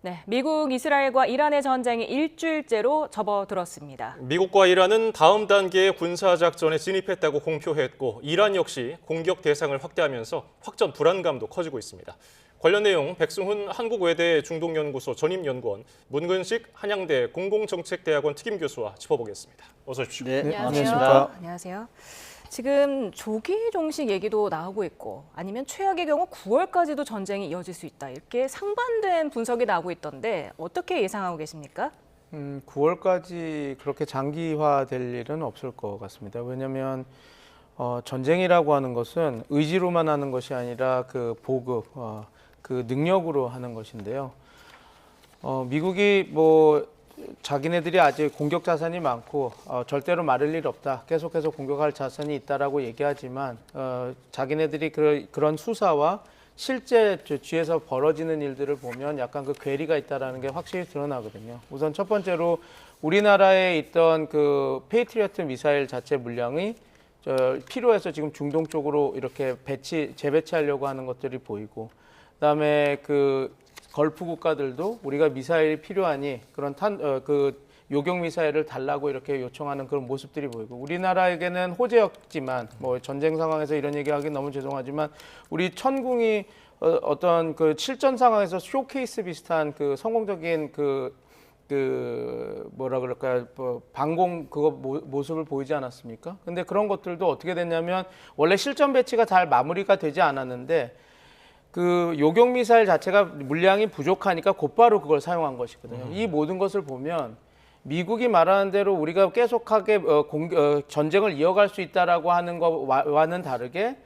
네, 미국, 이스라엘과 이란의 전쟁이 일주일째로 접어들었습니다. 미국과 이란은 다음 단계의 군사작전에 진입했다고 공표했고 이란 역시 공격 대상을 확대하면서 확전 불안감도 커지고 있습니다. 관련 내용 백승훈 한국외대 중동연구소 전임연구원, 문근식 한양대 공공정책대학원 특임교수와 짚어보겠습니다. 어서 오십시오. 네, 안녕하세요. 안녕하세요. 지금 조기 종식 얘기도 나오고 있고 아니면 최악의 경우 9월까지도 전쟁이 이어질 수 있다. 이렇게 상반된 분석이 나오고 있던데 어떻게 예상하고 계십니까? 9월까지 그렇게 장기화될 일은 없을 것 같습니다. 왜냐하면 전쟁이라고 하는 것은 의지로만 하는 것이 아니라 그 보급, 그 능력으로 하는 것인데요. 미국이 자기네들이 아직 공격 자산이 많고 절대로 마를 일 없다. 계속해서 공격할 자산이 있다라고 얘기하지만 자기네들이 그런 수사와 실제 뒤에서 벌어지는 일들을 보면 약간 그 괴리가 있다라는 게 확실히 드러나거든요. 우선 첫 번째로 우리나라에 있던 그 페이트리어트 미사일 자체 물량이 필요해서 지금 중동 쪽으로 이렇게 재배치하려고 하는 것들이 보이고, 그다음에 그 걸프 국가들도 우리가 미사일이 필요하니 그런 요격 미사일을 달라고 이렇게 요청하는 그런 모습들이 보이고, 우리나라에게는 호재였지만 전쟁 상황에서 이런 얘기하기 너무 죄송하지만 우리 천궁이 어떤 그 실전 상황에서 쇼케이스 비슷한 그 성공적인 뭐라 그럴까요? 방공 모습을 보이지 않았습니까? 근데 그런 것들도 어떻게 됐냐면 원래 실전 배치가 잘 마무리가 되지 않았는데 그 요격 미사일 자체가 물량이 부족하니까 곧바로 그걸 사용한 것이거든요. 이 모든 것을 보면 미국이 말하는 대로 우리가 계속하게 전쟁을 이어갈 수 있다라고 하는 것과는 다르게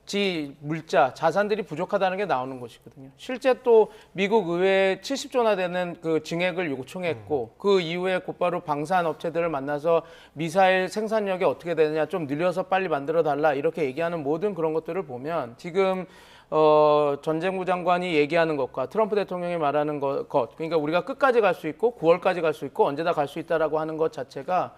자산들이 부족하다는 게 나오는 것이거든요. 실제 또 미국 의회에 70조나 되는 그 증액을 요청했고 그 이후에 곧바로 방산 업체들을 만나서 미사일 생산력이 어떻게 되느냐 좀 늘려서 빨리 만들어 달라 이렇게 얘기하는 모든 그런 것들을 보면 지금 전쟁부 장관이 얘기하는 것과 트럼프 대통령이 말하는 것, 그러니까 우리가 끝까지 갈 수 있고 9월까지 갈 수 있고 언제다 갈 수 있다라고 하는 것 자체가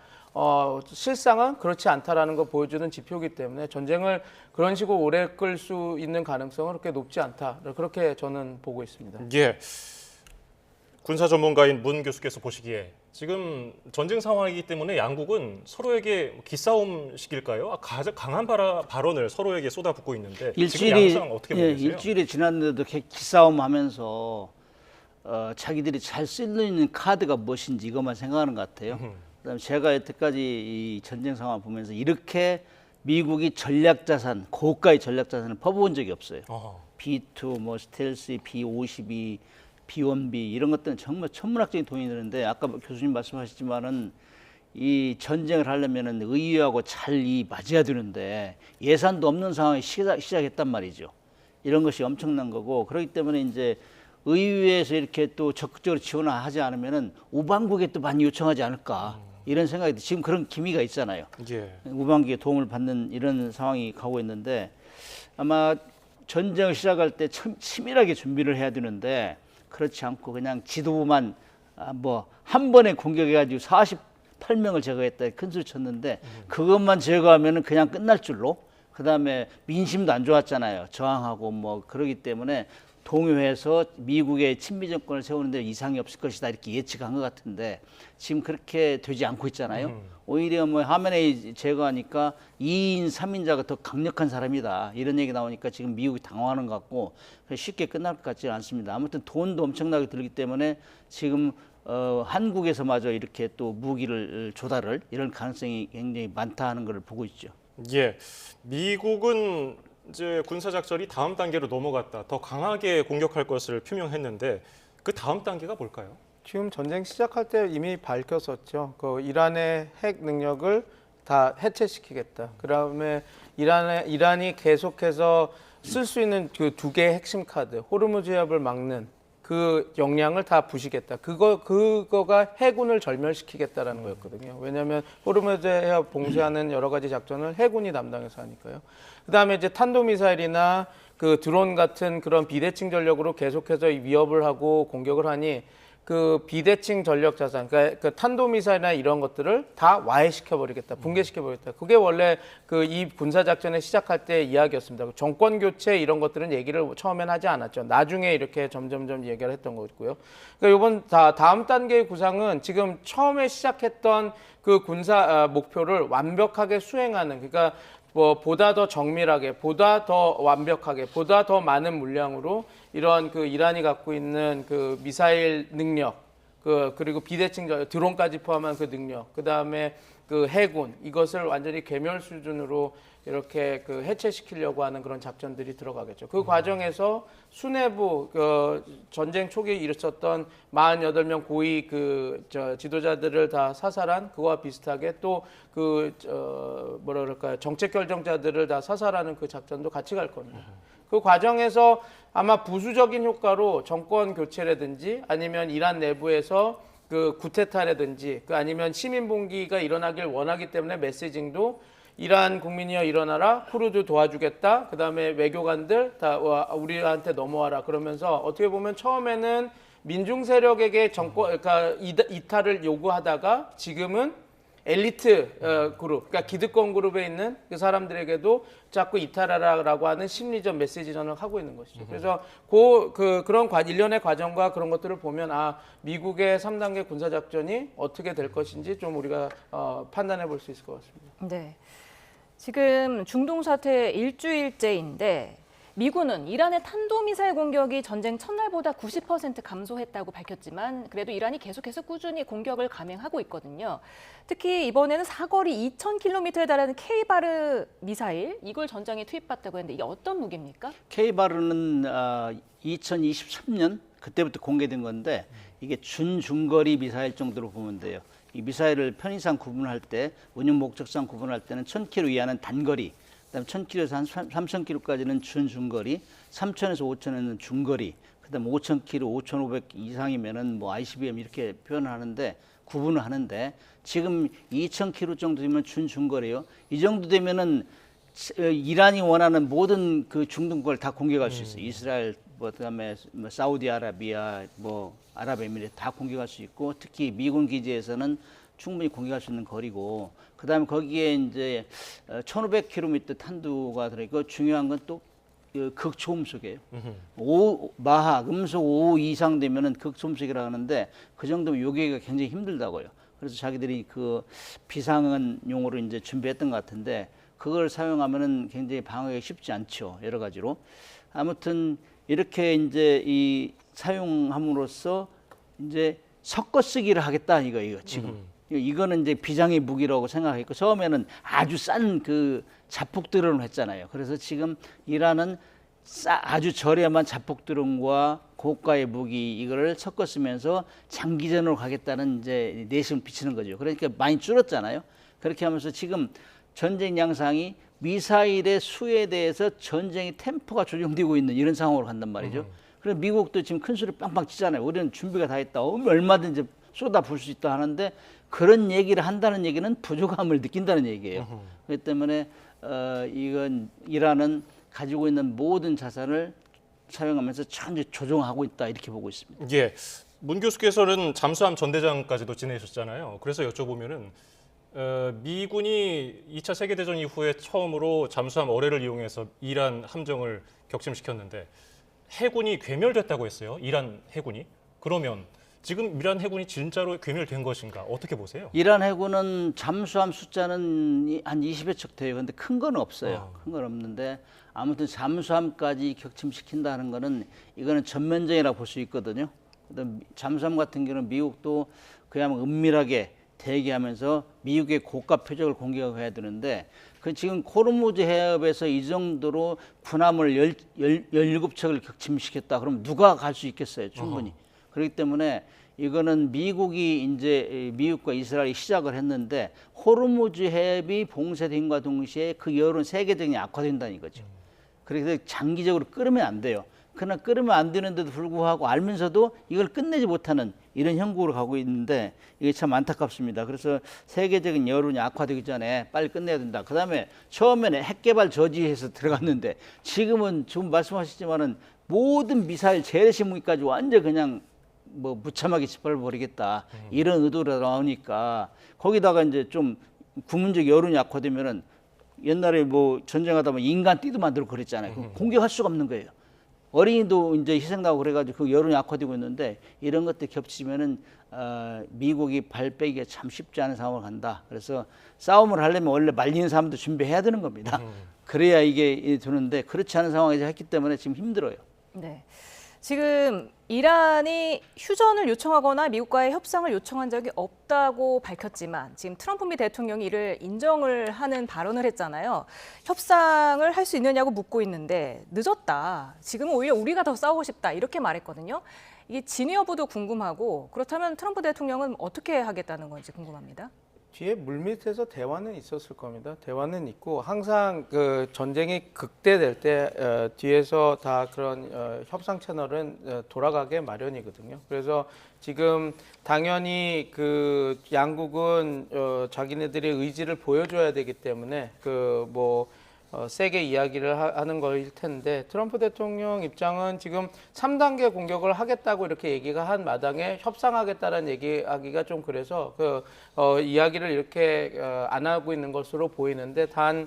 실상은 그렇지 않다라는 걸 보여주는 지표이기 때문에 전쟁을 그런 식으로 오래 끌 수 있는 가능성은 그렇게 높지 않다. 그렇게 저는 보고 있습니다. 예. 군사 전문가인 문 교수께서 보시기에 지금 전쟁 상황이기 때문에 양국은 서로에게 기싸움식일까요? 가장 강한 발언을 서로에게 쏟아붓고 있는데 지금 양상 어떻게 보세요? 일주일이 지났는데도 기싸움하면서 자기들이 잘 쓸 수 있는 카드가 무엇인지 이것만 생각하는 것 같아요. 그다음에 제가 여태까지 이 전쟁 상황을 보면서 이렇게 미국이 전략자산, 고가의 전략자산을 퍼부은 적이 없어요. B2, 스텔스, B-52, B-1B 이런 것들은 정말 천문학적인 돈이 드는데 아까 교수님 말씀하셨지만은 이 전쟁을 하려면은 의회하고 잘 맞아야 되는데 예산도 없는 상황에 시작했단 말이죠. 이런 것이 엄청난 거고, 그렇기 때문에 이제 의회에서 이렇게 또 적극적으로 지원하지 않으면은 우방국에 또 많이 요청하지 않을까 이런 생각이 지금 그런 기미가 있잖아요. 예. 우방국의 도움을 받는 이런 상황이 가고 있는데 아마 전쟁을 시작할 때 치밀하게 준비를 해야 되는데 그렇지 않고 그냥 지도부만 한 번에 공격해가지고 48명을 제거했다 큰 소리 쳤는데 그것만 제거하면은 그냥 끝날 줄로, 그 다음에 민심도 안 좋았잖아요. 저항하고 그러기 때문에 동요해서 미국의 친미 정권을 세우는 데 이상이 없을 것이다 이렇게 예측한 것 같은데 지금 그렇게 되지 않고 있잖아요. 오히려 하메네이 제거하니까 2인 3인자가 더 강력한 사람이다 이런 얘기 나오니까 지금 미국이 당황하는 것 같고 쉽게 끝날 것 같지는 않습니다. 아무튼 돈도 엄청나게 들기 때문에 지금 한국에서마저 이렇게 또 무기를 조달을 이런 가능성이 굉장히 많다 하는 걸 보고 있죠. 예. 미국은 이제 군사작전이 다음 단계로 넘어갔다. 더 강하게 공격할 것을 표명했는데 그 다음 단계가 뭘까요? 지금 전쟁 시작할 때 이미 밝혔었죠. 그 이란의 핵 능력을 다 해체시키겠다. 그다음에 이란이 계속해서 쓸 수 있는 그 두 개의 핵심 카드, 호르무즈 해협을 막는 그 역량을 다 부시겠다. 그거가 해군을 절멸시키겠다라는 거였거든요. 왜냐하면 호르무즈 해협 봉쇄하는 여러 가지 작전을 해군이 담당해서 하니까요. 그다음에 이제 탄도미사일이나 그 드론 같은 그런 비대칭 전력으로 계속해서 위협을 하고 공격을 하니 그 비대칭 전력 자산, 그러니까 그 탄도미사일이나 이런 것들을 다 와해시켜 버리겠다, 붕괴시켜 버리겠다. 그게 원래 그 이 군사 작전을 시작할 때 이야기였습니다. 정권 교체 이런 것들은 얘기를 처음엔 하지 않았죠. 나중에 이렇게 점점점 얘기를 했던 거고요. 그러니까 이번 다음 단계의 구상은 지금 처음에 시작했던 그 군사 목표를 완벽하게 수행하는, 그러니까 뭐 보다 더 정밀하게, 보다 더 완벽하게, 보다 더 많은 물량으로 이런 그 이란이 갖고 있는 그 미사일 능력, 그리고 비대칭 드론까지 포함한 그 능력, 그 다음에 그 해군, 이것을 완전히 괴멸 수준으로 이렇게 그 해체시키려고 하는 그런 작전들이 들어가겠죠. 그 과정에서 수뇌부 전쟁 초기에 있었던 48명 고위 지도자들을 다 사살한, 그와 비슷하게 또 뭐라 그럴까요, 정책 결정자들을 다 사살하는 그 작전도 같이 갈 겁니다. 그 과정에서 아마 부수적인 효과로 정권 교체라든지 아니면 이란 내부에서 그 쿠데타라든지 아니면 시민 봉기가 일어나길 원하기 때문에 메시징도 이란 국민이여 일어나라, 쿠르드 도와주겠다, 그 다음에 외교관들 다 우리한테 넘어와라, 그러면서 어떻게 보면 처음에는 민중 세력에게 그러니까 이탈을 요구하다가 지금은 엘리트 그룹, 그러니까 기득권 그룹에 있는 그 사람들에게도 자꾸 이탈하라라고 하는 심리적 메시지전을 하고 있는 것이죠. 그래서 그런 일련의 과정과 그런 것들을 보면 미국의 3단계 군사작전이 어떻게 될 것인지 좀 우리가 판단해 볼 수 있을 것 같습니다. 네. 지금 중동 사태 일주일째인데 미군은 이란의 탄도미사일 공격이 전쟁 첫날보다 90% 감소했다고 밝혔지만 그래도 이란이 계속해서 꾸준히 공격을 감행하고 있거든요. 특히 이번에는 사거리 2,000km에 달하는 K-바르 미사일, 이걸 전장에 투입했다고 했는데 이게 어떤 무기입니까? K-바르는 2023년 그때부터 공개된 건데 이게 준중거리 미사일 정도로 보면 돼요. 이 미사일을 편의상 구분할 때, 운용 목적상 구분할 때는 1,000km 이하는 단거리, 그다음 1,000km에서 한 3,000km까지는 준중거리, 3,000에서 5,000에는 중거리, 그다음 5,000km, 5,500 이상이면은 뭐 ICBM 이렇게 표현을 하는데 구분을 하는데 지금 2,000km 정도 되면 준중거리요. 이 정도 되면은 이란이 원하는 모든 그 중동 걸 다 공격할 수 있어요. 이스라엘, 그다음에 사우디아라비아, 아랍에미리트 다 공격할 수 있고, 특히 미군 기지에서는 충분히 공격할 수 있는 거리고, 그다음에 거기에 이제 1,500km 탄두가 들어있고, 중요한 건 또 극초음속이에요. 마하, 음속 5 이상 되면은 극초음속이라 하는데 그 정도면 요기가 굉장히 힘들다고요. 그래서 자기들이 그 비상은 용어로 이제 준비했던 것 같은데 그걸 사용하면은 굉장히 방어하기 쉽지 않죠. 여러 가지로. 아무튼 이렇게 이제 이 사용함으로써 이제 섞어 쓰기를 하겠다 이거 지금. 이거는 이제 비장의 무기라고 생각했고 처음에는 아주 싼 그 자폭 드론을 했잖아요. 그래서 지금 이란은 아주 저렴한 자폭 드론과 고가의 무기 이거를 섞어 쓰면서 장기전으로 가겠다는 이제 내심을 비치는 거죠. 그러니까 많이 줄었잖아요. 그렇게 하면서 지금 전쟁 양상이 미사일의 수에 대해서 전쟁의 템포가 조정되고 있는 이런 상황으로 간단 말이죠. 그래서 미국도 지금 큰 소리 빵빵 치잖아요. 우리는 준비가 다 있다. 얼마든지 쏟아 부을 수 있다 하는데 그런 얘기를 한다는 얘기는 부족함을 느낀다는 얘기예요. 그렇기 때문에 이건 이란은 가지고 있는 모든 자산을 사용하면서 천천히 조정하고 있다 이렇게 보고 있습니다. 예, 문 교수께서는 잠수함 전대장까지도 지내셨잖아요. 그래서 여쭤보면은 미군이 2차 세계대전 이후에 처음으로 잠수함 어뢰를 이용해서 이란 함정을 격침시켰는데 해군이 괴멸됐다고 했어요. 이란 해군이. 그러면 지금 이란 해군이 진짜로 괴멸된 것인가? 어떻게 보세요? 이란 해군은 잠수함 숫자는 한 20여 척 돼요. 근데 큰 건 없어요. 큰 건 없는데 아무튼 잠수함까지 격침시킨다는 거는 이거는 전면전이라고 볼 수 있거든요. 잠수함 같은 경우는 미국도 그야말로 은밀하게 대기하면서 미국의 고가 표적을 공격해야 되는데 그 지금 호르무즈 해협에서 이 정도로 군함을 17척을 격침시켰다. 그럼 누가 갈 수 있겠어요? 충분히. 그렇기 때문에 이거는 미국이 이제 미국과 이스라엘이 시작을 했는데 호르무즈 해협이 봉쇄됨과 동시에 그 여론 세계적인 악화된다는 거죠. 그래서 장기적으로 끌으면 안 돼요. 그러나 끌으면 안 되는데도 불구하고 알면서도 이걸 끝내지 못하는 이런 형국으로 가고 있는데 이게 참 안타깝습니다. 그래서 세계적인 여론이 악화되기 전에 빨리 끝내야 된다. 그다음에 처음에는 핵 개발 저지해서 들어갔는데 지금은 말씀하셨지만은 모든 미사일 재래식 무기까지 완전 그냥 뭐 무참하게 짓밟아 버리겠다 이런 의도로 나오니까 거기다가 이제 좀 국민적 여론이 악화되면은 옛날에 뭐 전쟁하다 보면 인간 띠도 만들고 그랬잖아요. 그럼 공격할 수가 없는 거예요. 어린이도 이제 희생당하고 그래가지고 그 여론이 악화되고 있는데 이런 것들 겹치면은 미국이 발 빼기가 참 쉽지 않은 상황을 간다. 그래서 싸움을 하려면 원래 말리는 사람도 준비해야 되는 겁니다. 그래야 이게 되는데 그렇지 않은 상황에서 했기 때문에 지금 힘들어요. 네. 지금 이란이 휴전을 요청하거나 미국과의 협상을 요청한 적이 없다고 밝혔지만 지금 트럼프 미 대통령이 이를 인정을 하는 발언을 했잖아요. 협상을 할 수 있느냐고 묻고 있는데 늦었다. 지금은 오히려 우리가 더 싸우고 싶다. 이렇게 말했거든요. 이게 진위 여부도 궁금하고 그렇다면 트럼프 대통령은 어떻게 하겠다는 건지 궁금합니다. 뒤에 물밑에서 대화는 있었을 겁니다. 대화는 있고 항상 그 전쟁이 극대될 때 뒤에서 다 그런 협상 채널은 돌아가게 마련이거든요. 그래서 지금 당연히 그 양국은 자기네들의 의지를 보여줘야 되기 때문에 세게 이야기를 하는 거일 텐데 트럼프 대통령 입장은 지금 3단계 공격을 하겠다고 이렇게 얘기가 한 마당에 협상하겠다는 얘기하기가 좀 그래서 이야기를 이렇게 안 하고 있는 것으로 보이는데 단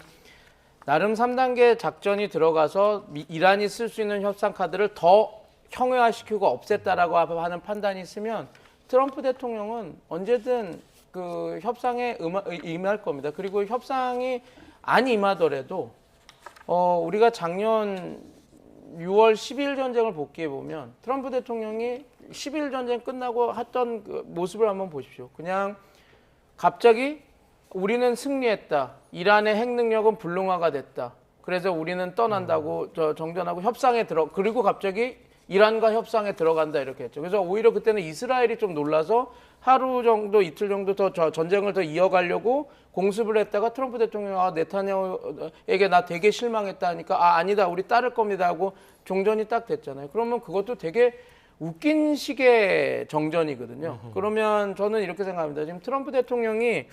나름 3단계 작전이 들어가서 이란이 쓸 수 있는 협상 카드를 더 형해화시키고 없앴다라고 하는 판단이 있으면 트럼프 대통령은 언제든 그 협상에 임할 겁니다. 그리고 협상이 안 임하더라도 우리가 작년 6월 10일 전쟁을 복귀해 보면 트럼프 대통령이 10일 전쟁 끝나고 했던 그 모습을 한번 보십시오. 그냥 갑자기 우리는 승리했다. 이란의 핵 능력은 불능화가 됐다. 그래서 우리는 떠난다고 정전하고 협상에 그리고 갑자기 이란과 협상에 들어간다 이렇게 했죠. 그래서 오히려 그때는 이스라엘이 좀 놀라서 하루 정도 이틀 정도 더 전쟁을 더 이어가려고 공습을 했다가 트럼프 대통령이 네타냐후에게 나 되게 실망했다 하니까 아니다 우리 따를 겁니다 하고 종전이 딱 됐잖아요. 그러면 그것도 되게 웃긴 식의 정전이거든요. 그러면 저는 이렇게 생각합니다. 지금 트럼프 대통령이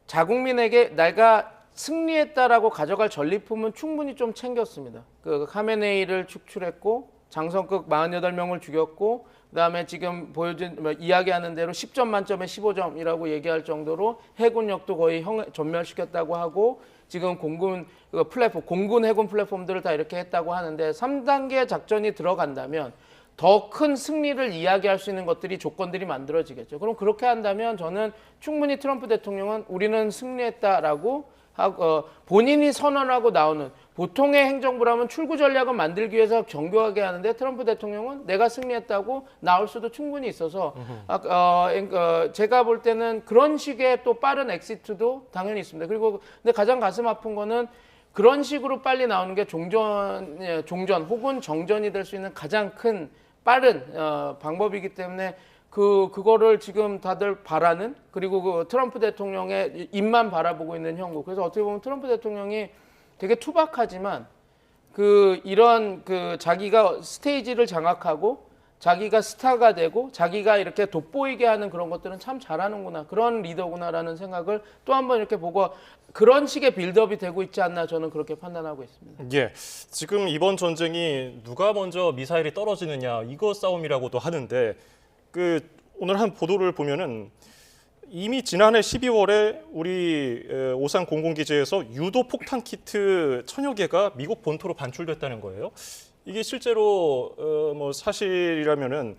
자국민에게 내가 승리했다라고 가져갈 전리품은 충분히 좀 챙겼습니다. 그 카메네이를 축출했고 장성급 48명을 죽였고 그다음에 지금 이야기하는 대로 10점 만점에 15점이라고 얘기할 정도로 해군력도 거의 전멸시켰다고 하고 지금 공군 해군 플랫폼들을 다 이렇게 했다고 하는데 3단계 작전이 들어간다면 더 큰 승리를 이야기할 수 있는 것들이 조건들이 만들어지겠죠. 그럼 그렇게 한다면 저는 충분히 트럼프 대통령은 우리는 승리했다라고 하고 본인이 선언하고 나오는 보통의 행정부라면 출구 전략을 만들기 위해서 정교하게 하는데 트럼프 대통령은 내가 승리했다고 나올 수도 충분히 있어서 제가 볼 때는 그런 식의 또 빠른 엑시트도 당연히 있습니다. 그리고 근데 가장 가슴 아픈 거는 그런 식으로 빨리 나오는 게 종전 혹은 정전이 될 수 있는 가장 큰 빠른 방법이기 때문에 그거를 지금 다들 바라는 그리고 그 트럼프 대통령의 입만 바라보고 있는 형국. 그래서 어떻게 보면 트럼프 대통령이 되게 투박하지만 이런 자기가 스테이지를 장악하고 자기가 스타가 되고 자기가 이렇게 돋보이게 하는 그런 것들은 참 잘하는구나. 그런 리더구나라는 생각을 또 한번 이렇게 보고 그런 식의 빌드업이 되고 있지 않나 저는 그렇게 판단하고 있습니다. 예, 지금 이번 전쟁이 누가 먼저 미사일이 떨어지느냐 이거 싸움이라고도 하는데 오늘 한 보도를 보면은 이미 지난해 12월에 우리 오산 공군기지에서 유도 폭탄 키트 1000여 개가 미국 본토로 반출됐다는 거예요. 이게 실제로 사실이라면은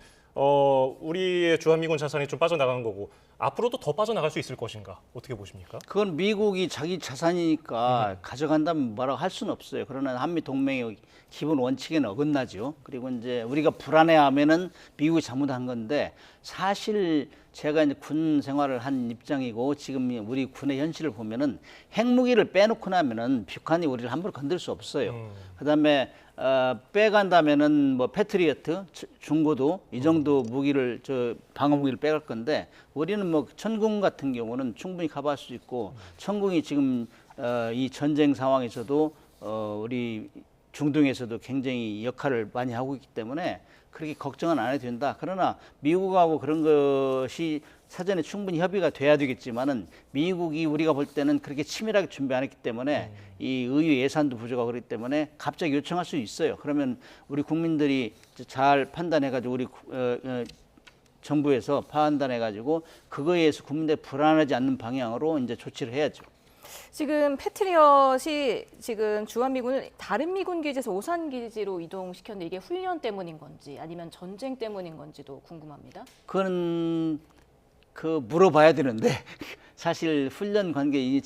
우리의 주한미군 자산이 좀 빠져나간 거고 앞으로도 더 빠져나갈 수 있을 것인가 어떻게 보십니까? 그건 미국이 자기 자산이니까 가져간다면 뭐라고 할 수는 없어요. 그러나 한미 동맹의 기본 원칙에는 어긋나죠. 그리고 이제 우리가 불안해하면은 미국이 잘못한 건데 사실 제가 이제 군 생활을 한 입장이고 지금 우리 군의 현실을 보면은 핵무기를 빼놓고 나면은 북한이 우리를 함부로 건들 수 없어요. 그다음에 빼간다면은 패트리어트 중고도 이 정도 무기를 방어 무기를 빼갈 건데 우리는 천궁 같은 경우는 충분히 커버할 수 있고 천궁이 지금 이 전쟁 상황에서도 우리 중동에서도 굉장히 역할을 많이 하고 있기 때문에 그렇게 걱정은 안 해도 된다. 그러나 미국하고 그런 것이 사전에 충분히 협의가 돼야 되겠지만은 미국이 우리가 볼 때는 그렇게 치밀하게 준비 안 했기 때문에 이 의회 예산도 부족하고 그렇기 때문에 갑자기 요청할 수 있어요. 그러면 우리 국민들이 잘 판단해가지고 우리 정부에서 판단해가지고 그거에 의해서 국민들이 불안하지 않는 방향으로 이제 조치를 해야죠. 지금 패트리엇이 지금 주한미군을 다른 미군 기지에서 오산 기지로 이동시켰는데 이게 훈련 때문인 건지 아니면 전쟁 때문인 건지도 궁금합니다. 그건 물어봐야 되는데 사실 훈련 관계 이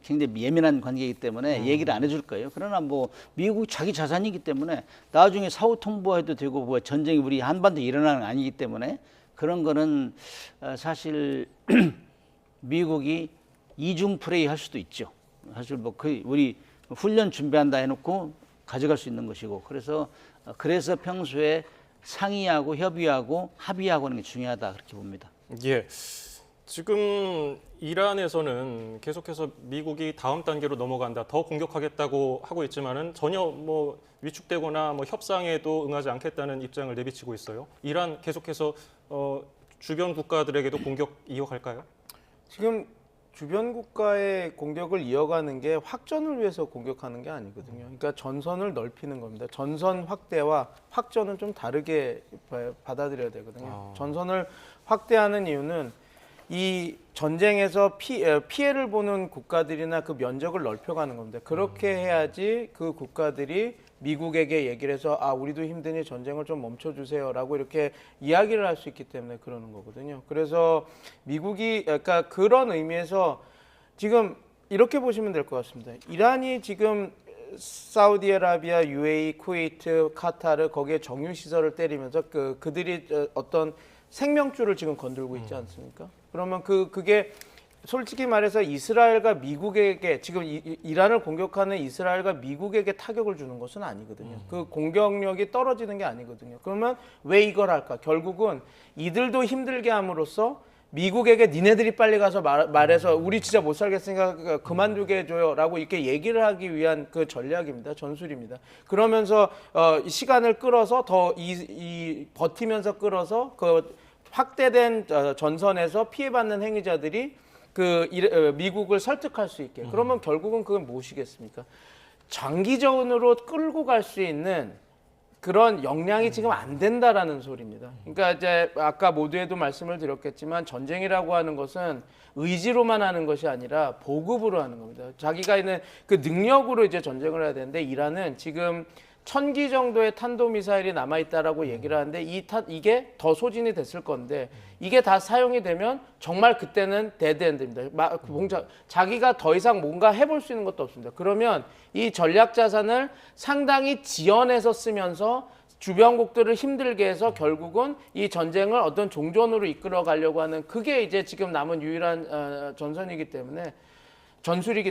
굉장히 예민한 관계이기 때문에 얘기를 안 해줄 거예요. 그러나 뭐 미국 자기 자산이기 때문에 나중에 사후 통보해도 되고 뭐 전쟁이 우리 한반도에 일어나는 게 아니기 때문에 그런 거는 사실 미국이 이중 플레이 할 수도 있죠. 사실 뭐 우리 훈련 준비한다 해놓고 가져갈 수 있는 것이고 그래서 평소에 상의하고 협의하고 합의하고 하는 게 중요하다 그렇게 봅니다. 예. 지금 이란에서는 계속해서 미국이 다음 단계로 넘어간다, 더 공격하겠다고 하고 있지만은 전혀 뭐 위축되거나 뭐 협상에도 응하지 않겠다는 입장을 내비치고 있어요. 이란 계속해서 주변 국가들에게도 공격 이어갈까요? 지금 주변 국가의 공격을 이어가는 게 확전을 위해서 공격하는 게 아니거든요. 그러니까 전선을 넓히는 겁니다. 전선 확대와 확전은 좀 다르게 받아들여야 되거든요. 전선을 확대하는 이유는 이 전쟁에서 피해를 보는 국가들이나 그 면적을 넓혀가는 겁니다. 그렇게 해야지 그 국가들이 미국에게 얘기를 해서 우리도 힘드니 전쟁을 좀 멈춰주세요라고 이렇게 이야기를 할 수 있기 때문에 그러는 거거든요. 그래서 미국이 그러니까 그런 의미에서 지금 이렇게 보시면 될 것 같습니다. 이란이 지금 사우디아라비아, UAE, 쿠웨이트, 카타르 거기에 정유 시설을 때리면서 그들이 어떤 생명줄을 지금 건들고 있지 않습니까? 그러면 그게 솔직히 말해서 이스라엘과 미국에게 지금 이란을 공격하는 이스라엘과 미국에게 타격을 주는 것은 아니거든요. 그 공격력이 떨어지는 게 아니거든요. 그러면 왜 이걸 할까? 결국은 이들도 힘들게 함으로써 미국에게 니네들이 빨리 가서 말해서 우리 진짜 못 살겠으니까 그만두게 해줘요라고 이렇게 얘기를 하기 위한 그 전략입니다. 전술입니다. 그러면서 시간을 끌어서 더 버티면서 끌어서 그 확대된 전선에서 피해받는 행위자들이 미국을 설득할 수 있게. 그러면 결국은 그건 무엇이겠습니까? 장기전으로 끌고 갈 수 있는 그런 역량이 지금 안 된다라는 소리입니다. 그러니까 이제 아까 모두에도 말씀을 드렸겠지만 전쟁이라고 하는 것은 의지로만 하는 것이 아니라 보급으로 하는 겁니다. 자기가 있는 그 능력으로 이제 전쟁을 해야 되는데 이란은 지금 1000기 정도의 탄도미사일이 남아있다라고 얘기를 하는데 이게 더 소진이 됐을 건데 이게 다 사용이 되면 정말 그때는 데드엔드입니다. 자기가 더 이상 뭔가 해볼 수 있는 것도 없습니다. 그러면 이 전략 자산을 상당히 지연해서 쓰면서 주변국들을 힘들게 해서 결국은 이 전쟁을 어떤 종전으로 이끌어 가려고 하는 그게 이제 지금 남은 유일한 전술이기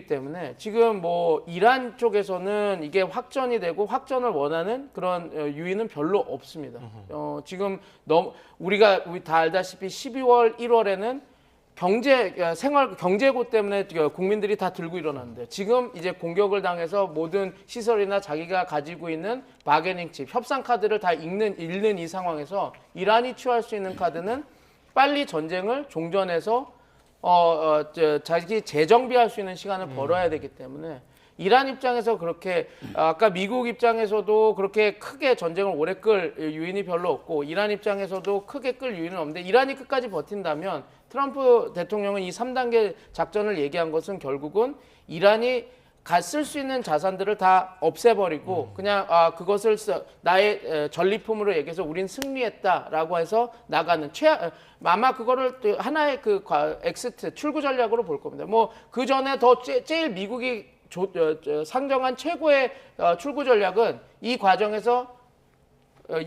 때문에 지금 뭐 이란 쪽에서는 이게 확전이 되고 확전을 원하는 그런 유인은 별로 없습니다. 지금 우리 다 알다시피 12월, 1월에는 경제고 때문에 국민들이 다 들고 일어났는데 지금 이제 공격을 당해서 모든 시설이나 자기가 가지고 있는 바게닝 칩, 협상 카드를 다 잃는 이 상황에서 이란이 취할 수 있는 카드는 빨리 전쟁을 종전해서 자기 재정비할 수 있는 시간을 벌어야 되기 때문에 이란 입장에서 그렇게 아까 미국 입장에서도 그렇게 크게 전쟁을 오래 끌 유인이 별로 없고 이란 입장에서도 크게 끌 유인은 없는데 이란이 끝까지 버틴다면 트럼프 대통령은 이 3단계 작전을 얘기한 것은 결국은 이란이 쓸 수 있는 자산들을 다 없애버리고 그냥 그것을 나의 전리품으로 얘기해서 우린 승리했다라고 해서 나가는 아마 그거를 하나의 엑시트 출구 전략으로 볼 겁니다. 뭐 그 전에 제일 미국이 상정한 최고의 출구 전략은 이 과정에서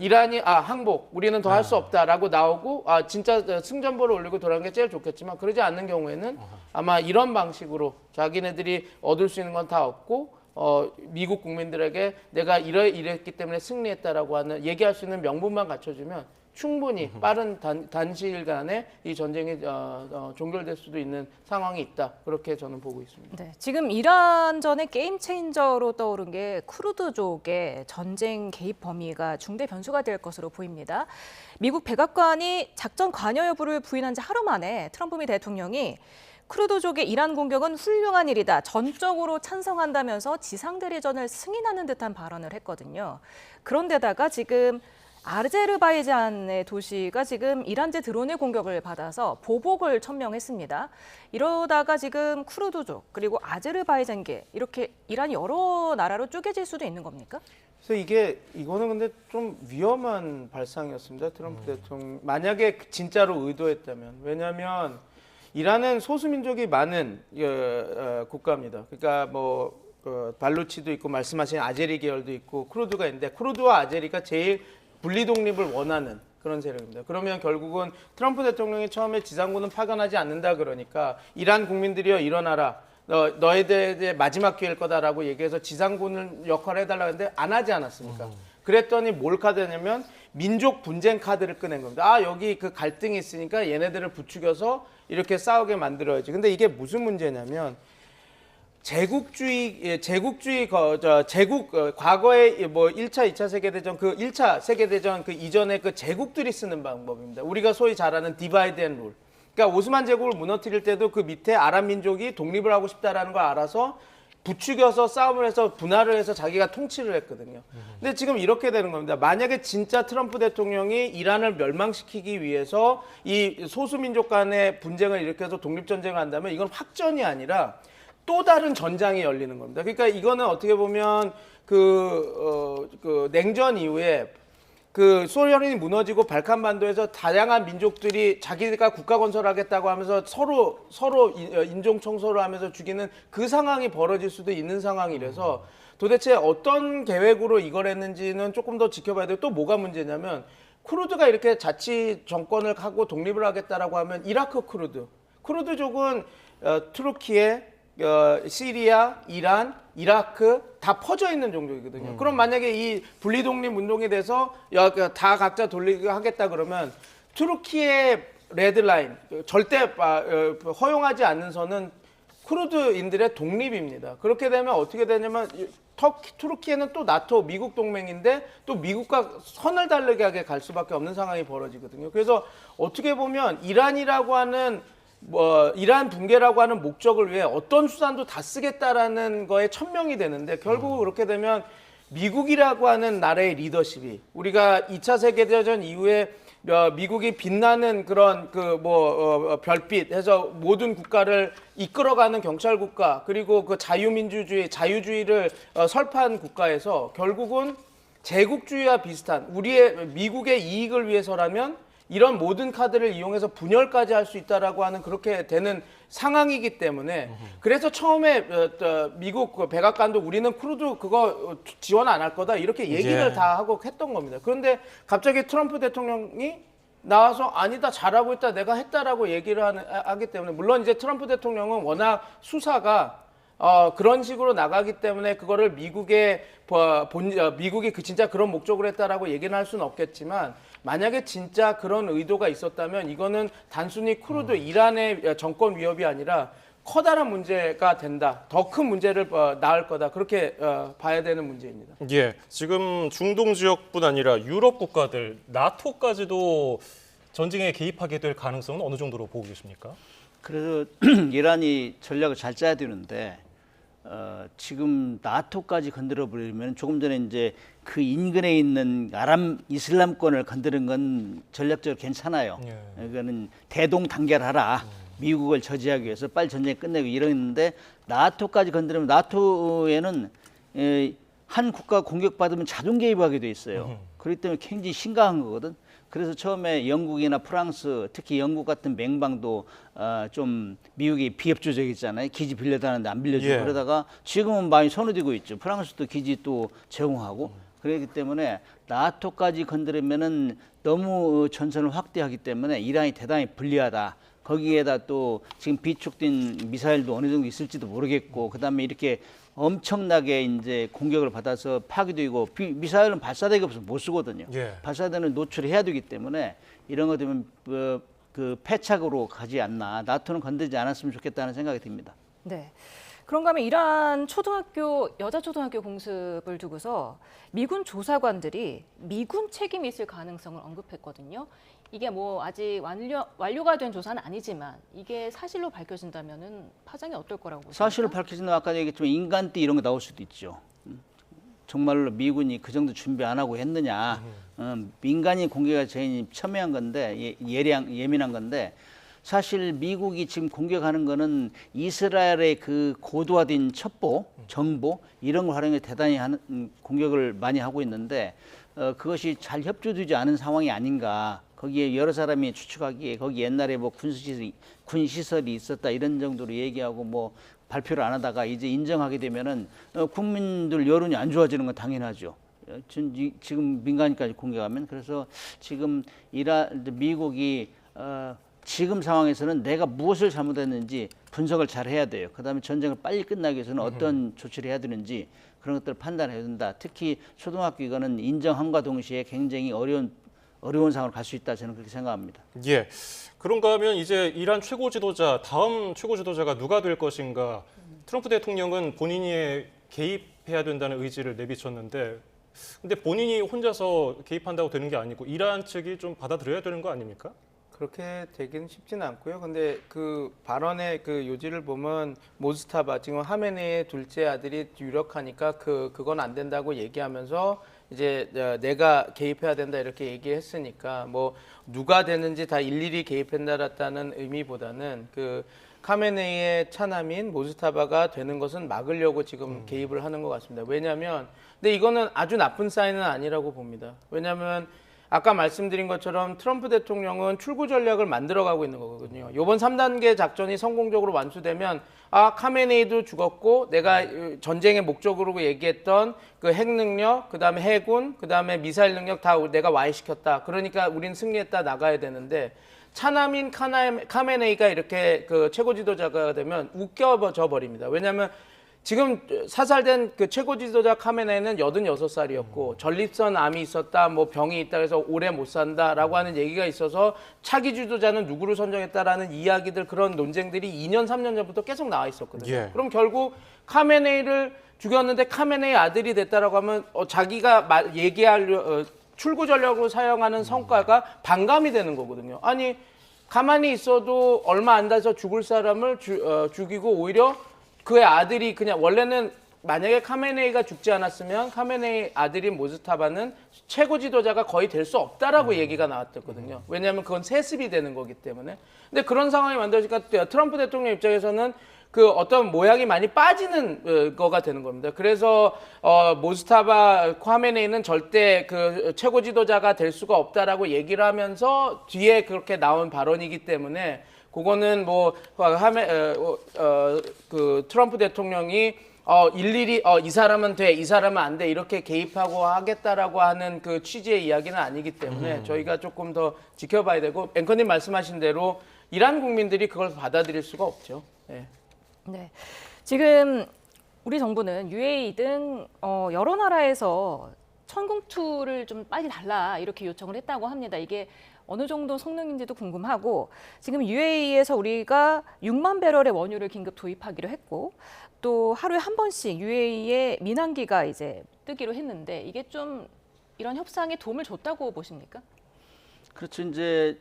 이란이 항복 우리는 더 할 수 없다라고 나오고 진짜 승전보를 올리고 돌아가는 게 제일 좋겠지만 그러지 않는 경우에는 아마 이런 방식으로 자기네들이 얻을 수 있는 건 다 얻고 미국 국민들에게 내가 이랬기 때문에 승리했다라고 하는 얘기할 수 있는 명분만 갖춰주면 충분히 빠른 단시일간에 이 전쟁이 종결될 수도 있는 상황이 있다. 그렇게 저는 보고 있습니다. 네, 지금 이란전의 게임 체인저로 떠오른 게 쿠르드족의 전쟁 개입 범위가 중대 변수가 될 것으로 보입니다. 미국 백악관이 작전 관여 여부를 부인한 지 하루 만에 트럼프 미 대통령이 쿠르드족의 이란 공격은 훌륭한 일이다. 전적으로 찬성한다면서 지상대리전을 승인하는 듯한 발언을 했거든요. 그런데다가 지금 아제르바이잔의 도시가 지금 이란제 드론의 공격을 받아서 보복을 천명했습니다. 이러다가 지금 쿠르드족 그리고 아제르바이잔계 이렇게 이란이 여러 나라로 쪼개질 수도 있는 겁니까? 그래서 이거는 근데 좀 위험한 발상이었습니다. 트럼프 대통령 만약에 진짜로 의도했다면. 왜냐하면 이란은 소수민족이 많은 국가입니다. 그러니까 뭐 발루치도 있고 말씀하신 아제리 계열도 있고 쿠르드가 있는데 쿠르드와 아제리가 제일 분리 독립을 원하는 그런 세력입니다. 그러면 결국은 트럼프 대통령이 처음에 지상군은 파견하지 않는다 그러니까 이란 국민들이여 일어나라. 너희들의 마지막 기회일 거다라고 얘기해서 지상군 역할을 해달라고 했는데 안 하지 않았습니까? 그랬더니 뭘 카드냐면 민족 분쟁 카드를 꺼낸 겁니다. 아 여기 그 갈등이 있으니까 얘네들을 부추겨서 이렇게 싸우게 만들어야지. 근데 이게 무슨 문제냐면 과거에 뭐 1차, 2차 세계대전 그 1차 세계대전 그 이전에 그 제국들이 쓰는 방법입니다. 우리가 소위 잘 아는 디바이드 앤 룰. 그러니까 오스만 제국을 무너뜨릴 때도 그 밑에 아랍 민족이 독립을 하고 싶다라는 걸 알아서 부추겨서 싸움을 해서 분할을 해서 자기가 통치를 했거든요. 근데 지금 이렇게 되는 겁니다. 만약에 진짜 트럼프 대통령이 이란을 멸망시키기 위해서 이 소수민족 간의 분쟁을 일으켜서 독립전쟁을 한다면 이건 확전이 아니라 또 다른 전장이 열리는 겁니다. 그러니까 이거는 어떻게 보면 그 냉전 이후에 그 소련이 무너지고 발칸반도에서 다양한 민족들이 자기가 국가 건설하겠다고 하면서 서로 인종 청소를 하면서 죽이는 그 상황이 벌어질 수도 있는 상황이라서 도대체 어떤 계획으로 이걸 했는지는 조금 더 지켜봐야 돼요. 또 뭐가 문제냐면 쿠르드가 이렇게 자치 정권을 하고 독립을 하겠다라고 하면 이라크 쿠르드족은 투르키에 시리아, 이란, 이라크 다 퍼져 있는 종족이거든요. 그럼 만약에 이 분리독립 운동에 대해서 다 각자 돌리게 하겠다 그러면 투르키의 레드라인, 절대 허용하지 않는 선은 쿠르드인들의 독립입니다. 그렇게 되면 어떻게 되냐면 투르키에는 또 나토, 미국 동맹인데 또 미국과 선을 다르게 하게 갈 수밖에 없는 상황이 벌어지거든요. 그래서 어떻게 보면 이란이라고 하는 이란 붕괴라고 하는 목적을 위해 어떤 수단도 다 쓰겠다라는 거에 천명이 되는데 결국 그렇게 되면 미국이라고 하는 나라의 리더십이 우리가 2차 세계대전 이후에 미국이 빛나는 그런 별빛 해서 모든 국가를 이끌어가는 경찰 국가 그리고 그 자유주의를 설파한 국가에서 결국은 제국주의와 비슷한 미국의 이익을 위해서라면 이런 모든 카드를 이용해서 분열까지 할 수 있다라고 하는 그렇게 되는 상황이기 때문에 그래서 처음에 미국 백악관도 우리는 쿠르드 그거 지원 안 할 거다 이렇게 얘기를 다 하고 했던 겁니다. 그런데 갑자기 트럼프 대통령이 나와서 아니다 잘하고 있다 내가 했다라고 얘기를 하기 때문에 물론 이제 트럼프 대통령은 워낙 수사가 그런 식으로 나가기 때문에 그거를 미국이 진짜 그런 목적으로 했다라고 얘기는 할 수는 없겠지만 만약에 진짜 그런 의도가 있었다면 이거는 단순히 쿠르드 이란의 정권 위협이 아니라 커다란 문제가 된다. 더 큰 문제를 낳을 거다. 그렇게 봐야 되는 문제입니다. 예, 지금 중동 지역뿐 아니라 유럽 국가들, 나토까지도 전쟁에 개입하게 될 가능성은 어느 정도로 보고 계십니까? 그래서 이란이 전략을 잘 짜야 되는데 지금 나토까지 건드려 버리면 조금 전에 이제 그 인근에 있는 아랍 이슬람권을 건드는 건 전략적으로 괜찮아요. 그거는 대동단결하라. 미국을 저지하기 위해서 빨리 전쟁 끝내고 이러는데 나토까지 건드리면 나토에는 한 국가 공격받으면 자동 개입하게 돼 있어요. 그렇기 때문에 굉장히 심각한 거거든. 그래서 처음에 영국이나 프랑스, 특히 영국 같은 맹방도 좀 미국이 비협조적이잖아요. 기지 빌려다는데 안 빌려주고 그러다가 지금은 많이 손을 있죠. 프랑스도 기지 또 제공하고 그렇기 때문에 나토까지 건드리면은 너무 전선을 확대하기 때문에 이란이 대단히 불리하다. 거기에다 또 지금 비축된 미사일도 어느 정도 있을지도 모르겠고 그다음에 이렇게 엄청나게 이제 공격을 받아서 파괴되고 미사일은 발사대가 없어서 못 쓰거든요. 발사대는 노출해야 되기 때문에 이런 거 되면 그 패착으로 가지 않나. 나토는 건드리지 않았으면 좋겠다는 생각이 듭니다. 네. 그런가 하면 이란 여자 초등학교 공습을 두고서 미군 조사관들이 미군 책임이 있을 가능성을 언급했거든요. 이게 뭐 아직 완료가 된 조사는 아니지만 이게 사실로 밝혀진다면은 파장이 어떨 거라고 보십니까? 사실로 밝혀진다면 아까 얘기했지만 인간띠 이런 거 나올 수도 있죠. 정말로 미군이 그 정도 준비 안 하고 했느냐. 민간인 공격에 저희는 첨예한 건데 예민한 건데 사실 미국이 지금 공격하는 거는 이스라엘의 그 고도화된 첩보, 정보 이런 걸 활용해 대단히 하는 공격을 많이 하고 있는데 그것이 잘 협조되지 않은 상황이 아닌가. 거기에 여러 사람이 추측하기에 거기 옛날에 뭐 군 시설이 있었다 이런 정도로 얘기하고 뭐 발표를 안 하다가 이제 인정하게 되면은 국민들 여론이 안 좋아지는 건 당연하죠. 지금 민간인까지 공격하면 그래서 지금 미국이 지금 상황에서는 내가 무엇을 잘못했는지 분석을 잘 해야 돼요. 그다음에 전쟁을 빨리 끝나기 위해서는 어떤 조치를 해야 되는지 그런 것들을 판단해야 된다. 특히 초등학교 이거는 인정함과 동시에 굉장히 어려운 상황으로 갈 수 있다. 저는 그렇게 생각합니다. 예. 그런가 하면 이제 이란 최고 지도자, 다음 최고 지도자가 누가 될 것인가? 트럼프 대통령은 본인이 개입해야 된다는 의지를 내비쳤는데 근데 본인이 혼자서 개입한다고 되는 게 아니고 이란 측이 좀 받아들여야 되는 거 아닙니까? 그렇게 되기는 쉽지는 않고요. 근데 그 발언의 그 요지를 보면 모스타바 지금 하메네이의 둘째 아들이 유력하니까 그건 안 된다고 얘기하면서 이제 내가 개입해야 된다 이렇게 얘기했으니까 뭐 누가 되는지 다 일일이 개입한다라는 의미보다는 그 카메네이의 차남인 모스타바가 되는 것은 막으려고 지금 개입을 하는 것 같습니다. 왜냐하면 근데 이거는 아주 나쁜 사인은 아니라고 봅니다. 왜냐하면 아까 말씀드린 것처럼 트럼프 대통령은 출구 전략을 만들어가고 있는 거거든요. 이번 3단계 작전이 성공적으로 완수되면 카메네이도 죽었고 내가 전쟁의 목적으로 얘기했던 그 핵 능력, 그다음에 해군, 그다음에 미사일 능력 다 내가 와해시켰다. 그러니까 우린 승리했다 나가야 되는데 차남인 카메네이가 이렇게 그 최고 지도자가 되면 웃겨져 버립니다. 왜냐하면 지금 사살된 그 최고 지도자 카메네이는 86살이었고 전립선 암이 있었다, 뭐 병이 있다 그래서 오래 못 산다라고 하는 얘기가 있어서 차기 지도자는 누구를 선정했다라는 이야기들 그런 논쟁들이 2년 3년 전부터 계속 나와 있었거든요. 예. 그럼 결국 카메네이를 죽였는데 카메네이 아들이 됐다라고 하면 자기가 출구 전략으로 사용하는 성과가 반감이 되는 거거든요. 아니 가만히 있어도 얼마 안 돼서 죽을 사람을 죽이고 오히려 그의 아들이 그냥 원래는 만약에 카메네이가 죽지 않았으면 카메네이 아들인 모스타바는 최고 지도자가 거의 될 수 없다라고 얘기가 나왔었거든요. 왜냐하면 그건 세습이 되는 거기 때문에. 근데 그런 상황이 만들어지니까 트럼프 대통령 입장에서는 그 어떤 모양이 많이 빠지는 거가 되는 겁니다. 그래서 모스타바 카메네이는 절대 그 최고 지도자가 될 수가 없다라고 얘기를 하면서 뒤에 그렇게 나온 발언이기 때문에 그거는 그 트럼프 대통령이 일일이 이 사람은 돼, 이 사람은 안 돼 이렇게 개입하고 하겠다라고 하는 그 취지의 이야기는 아니기 때문에 저희가 조금 더 지켜봐야 되고 앵커님 말씀하신 대로 이란 국민들이 그걸 받아들일 수가 없죠. 네. 네. 지금 우리 정부는 UAE 등 여러 나라에서 천궁투를 좀 빨리 달라 이렇게 요청을 했다고 합니다. 이게 어느 정도 성능인지도 궁금하고 지금 UAE에서 우리가 6만 배럴의 원유를 긴급 도입하기로 했고 또 하루에 한 번씩 UAE의 민항기가 이제 뜨기로 했는데 이게 좀 이런 협상에 도움을 줬다고 보십니까? 그렇죠. 이제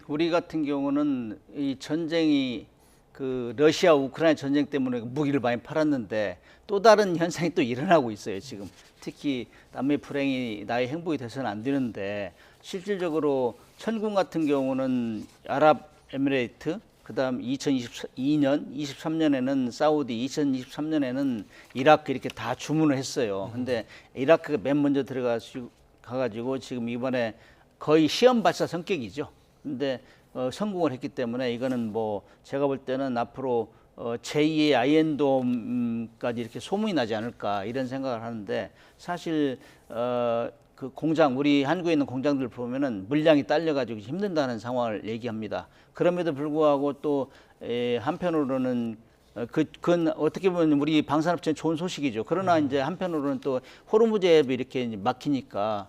우리 같은 경우는 이 전쟁이 그 러시아 우크라이나 전쟁 때문에 무기를 많이 팔았는데 또 다른 현상이 또 일어나고 있어요. 지금 특히 남의 불행이 나의 행복이 돼서는 안 되는데 실질적으로 천군 같은 경우는 아랍에미레이트, 그다음 2022년, 23년에는 사우디, 2023년에는 이라크 이렇게 다 주문을 했어요. 근데 이라크가 맨 먼저 가가지고 지금 이번에 거의 시험 발사 성격이죠. 근데 성공을 했기 때문에 이거는 뭐 제가 볼 때는 앞으로 제2의 아이언돔까지 이렇게 소문이 나지 않을까 이런 생각을 하는데 사실 그 공장 우리 한국에 있는 공장들 보면은 물량이 딸려가지고 힘든다는 상황을 얘기합니다. 그럼에도 불구하고 또 한편으로는 그건 어떻게 보면 우리 방산업체는 좋은 소식이죠. 그러나 이제 한편으로는 또 호르무즈해협이 이렇게 막히니까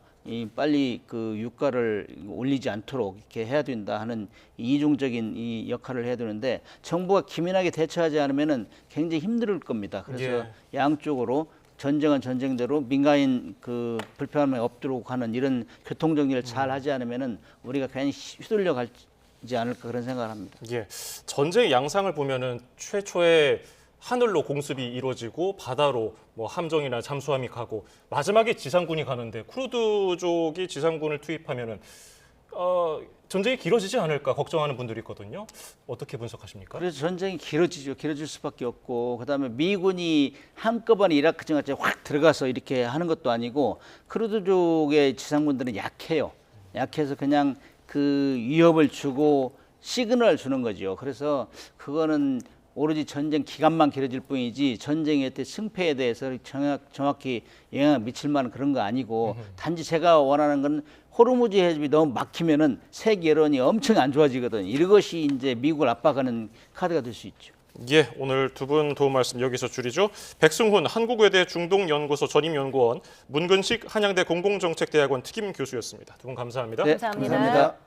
빨리 그 유가를 올리지 않도록 이렇게 해야 된다 하는 이중적인 이 역할을 해야 되는데 정부가 기민하게 대처하지 않으면은 굉장히 힘들 겁니다. 그래서 양쪽으로 전쟁은 전쟁대로 민간인 그 불편함이 없도록 하는 이런 교통 정리를 잘 하지 않으면은 우리가 괜히 휘둘려 가지 않을까 그런 생각을 합니다. 예. 전쟁의 양상을 보면은 최초의 하늘로 공습이 이루어지고 바다로 뭐 함정이나 잠수함이 가고 마지막에 지상군이 가는데 쿠르드족이 지상군을 투입하면은 전쟁이 길어지지 않을까 걱정하는 분들이 있거든요. 어떻게 분석하십니까? 그래서 전쟁이 길어지죠. 길어질 수밖에 없고, 그다음에 미군이 한꺼번에 이라크 정까지 확 들어가서 이렇게 하는 것도 아니고, 크루드족의 지상군들은 약해요. 약해서 그냥 그 위협을 주고 시그널을 주는 거죠. 그래서 그거는 오로지 전쟁 기간만 길어질 뿐이지 전쟁의 승패에 대해서 정확히 영향을 미칠 만한 그런 거 아니고, 단지 제가 원하는 건 호르무즈 해협이 너무 막히면은 세계 여론이 엄청 안 좋아지거든. 이것이 이제 미국을 압박하는 카드가 될 수 있죠. 예, 오늘 두 분 도움 말씀 여기서 줄이죠. 백승훈 한국외대 중동연구소 전임연구원, 문근식 한양대 공공정책대학원 특임 교수였습니다. 두 분 감사합니다. 네, 감사합니다. 감사합니다.